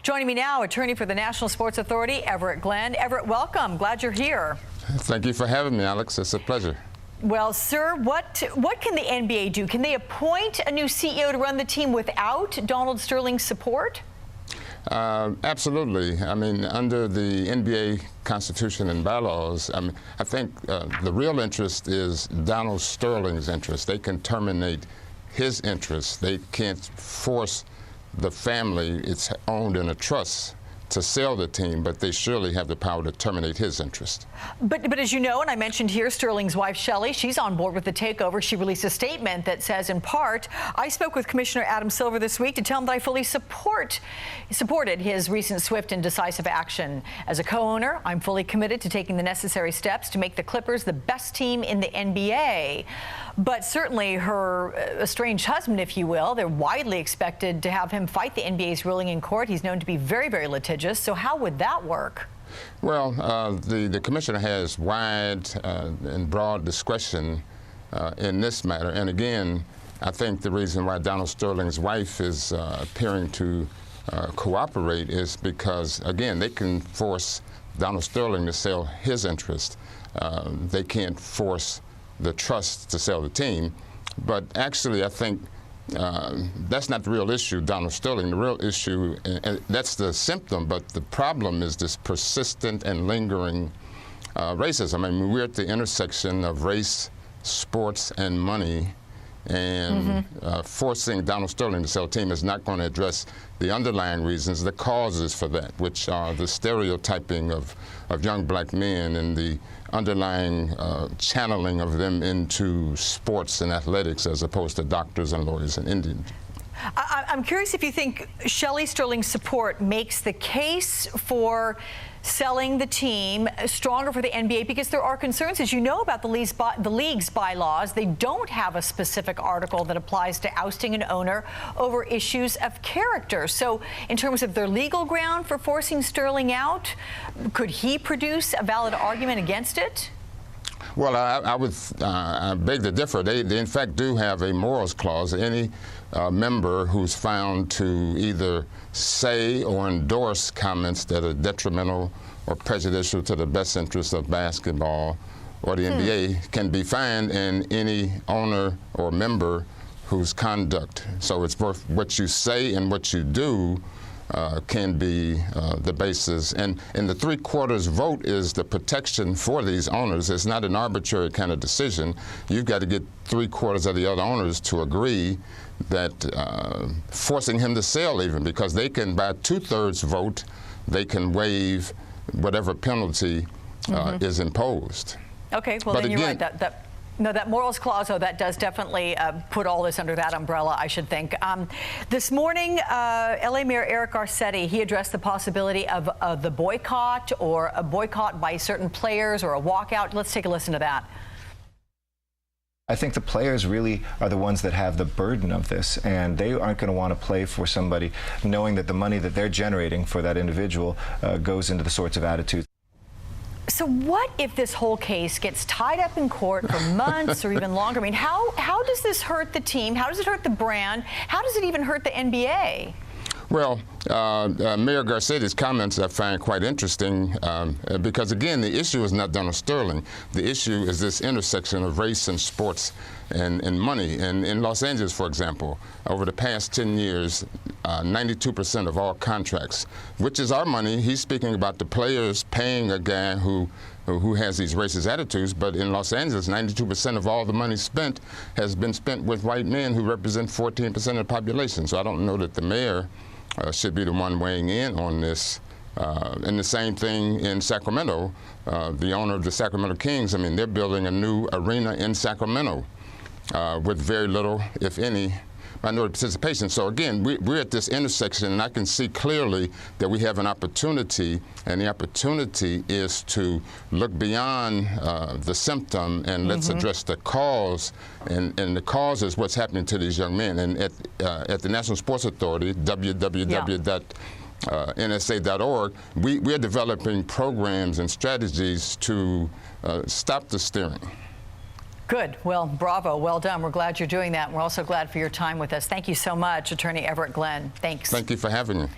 Joining me now, attorney for the National Sports Authority, Everett Glenn. Everett, welcome. Glad you're here. Thank you for having me, Alex. It's a pleasure. Well, sir, what can the NBA do? Can they appoint a new CEO to run the team without Donald Sterling's support? Absolutely. I mean, under the NBA Constitution and bylaws, I think the real interest is Donald Sterling's interest. They can terminate his interest. They can't force the family, it's owned in a trust, to sell the team, but they surely have the power to terminate his interest. But as you know, and I mentioned here, Sterling's wife, Shelley, she's on board with the takeover. She released a statement that says, in part, I spoke with Commissioner Adam Silver this week to tell him that I fully supported his recent swift and decisive action. As a co-owner, I'm fully committed to taking the necessary steps to make the Clippers the best team in the NBA. But certainly her estranged husband, if you will, they're widely expected to have him fight the NBA's ruling in court. He's known to be very, very litigious. So how would that work? Well, the commissioner has wide and broad discretion in this matter. And again, I think the reason why Donald Sterling's wife is appearing to cooperate is because, again, they can force Donald Sterling to sell his interest. They can't force the trust to sell the team. But actually, I think that's not the real issue, Donald Sterling. The real issue, and that's the symptom, but the problem is this persistent and lingering racism. I mean, we're at the intersection of race, sports, and money, and forcing Donald Sterling to sell a team is not going to address the underlying reasons, the causes for that, which are the stereotyping of young black men and the underlying channeling of them into sports and athletics as opposed to doctors and lawyers and Indians. I'm curious if you think Shelley Sterling's support makes the case for selling the team stronger for the NBA, because there are concerns, as you know, about the league's bylaws. They don't have a specific article that applies to ousting an owner over issues of character. So in terms of their legal ground for forcing Sterling out, could he produce a valid argument against it? Well, I would beg to differ. They in fact do have a morals clause. Any member who's found to either say or endorse comments that are detrimental or prejudicial to the best interests of basketball or the NBA can be fined, and any owner or member whose conduct. So it's both what you say and what you do can be the basis. And the three-quarters vote is the protection for these owners. It's not an arbitrary kind of decision. You've got to get three-quarters of the other owners to agree that forcing him to sell, even because they can, by two-thirds vote, they can waive whatever penalty is imposed. Okay, well, but then again, you're right. No, that morals clause, that does definitely put all this under that umbrella, I should think. This morning, LA Mayor Eric Garcetti, he addressed the possibility of the boycott, or a boycott by certain players, or a walkout. Let's take a listen to that. I think the players really are the ones that have the burden of this, and they aren't going to want to play for somebody knowing that the money that they're generating for that individual goes into the sorts of attitudes. So what if this whole case gets tied up in court for months or even longer? I mean, how does this hurt the team? How does it hurt the brand? How does it even hurt the NBA? Well, Mayor Garcetti's comments I find quite interesting because, again, the issue is not Donald Sterling. The issue is this intersection of race and sports and money. And in Los Angeles, for example, over the past 10 years, 92% of all contracts, which is our money, he's speaking about the players paying a guy who has these racist attitudes, but in Los Angeles, 92% of all the money spent has been spent with white men who represent 14% of the population. So I don't know that the mayor should be the one weighing in on this. And the same thing in Sacramento. The owner of the Sacramento Kings, I mean, they're building a new arena in Sacramento with very little, if any, minority participation. So again, we're at this intersection, and I can see clearly that we have an opportunity, and the opportunity is to look beyond the symptom and let's address the cause, and the cause is what's happening to these young men. And at the National Sports Authority, www.nsa.org, we're developing programs and strategies to stop the steering. Good. Well, bravo. Well done. We're glad you're doing that. We're also glad for your time with us. Thank you so much, Attorney Everett Glenn. Thanks. Thank you for having me.